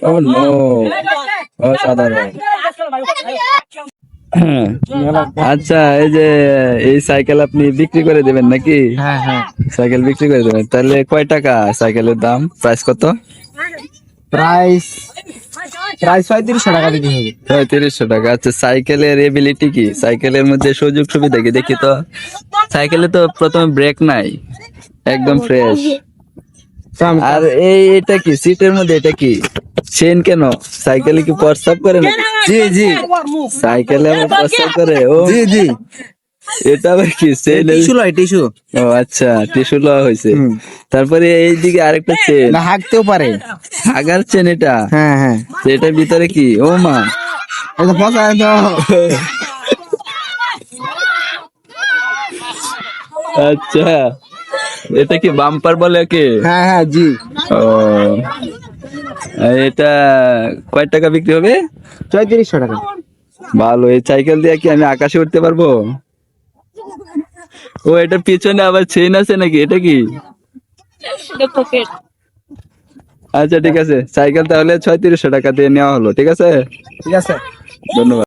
ও no, অসাধারণ। আচ্ছা, এই যে এই সাইকেল আপনি বিক্রি করে দেবেন নাকি? হ্যাঁ হ্যাঁ, সাইকেল বিক্রি করে দেবেন, তাহলে কয় টাকা সাইকেলের দাম, প্রাইস কত? প্রাইস প্রাইস 3500 টাকা দিতে হবে। 3500 টাকা। আচ্ছা, সাইকেলের এবিলিটি কি, সাইকেলের মধ্যে সুযোগ সুবিধা কি দেখি তো। সাইকেলে তো প্রথমে ব্রেক নাই, একদম ফ্রেশ। আর এটা কি সিটের মধ্যে, এটা কি চেন কেন? সাইকেলে কি প্রস্রাব করে নাকি? জি জি সাইকেলে আবার প্রস্রাব করে? ও জি জি, এটা আবার কি চেন? টিস্যু লয় টিস্যু। ও আচ্ছা, টিস্যু লওয়া হয়েছে। তারপরে এইদিকে আরেকটা চেন, না হাঁকতেও পারে। হাগার চেন এটা। হ্যাঁ হ্যাঁ, এটার ভিতরে কি? ও মা, এটা পচা তো। আচ্ছা, এটা কি বাম্পার বলে কি? হ্যাঁ হ্যাঁ জি, ও, এটা কয় টাকা বিক্রি হবে? 3500 টাকা। ভালো, এই সাইকেল দিয়ে কি আমি আকাশে উঠতে পারবো? ও, এটার পিছনে আবার চেইন আছে নাকি, এটা কি? আচ্ছা ঠিক আছে, সাইকেল তাহলে 3600 টাকা দিয়ে নেওয়া হলো, ঠিক আছে, ঠিক আছে। ধন্যবাদ।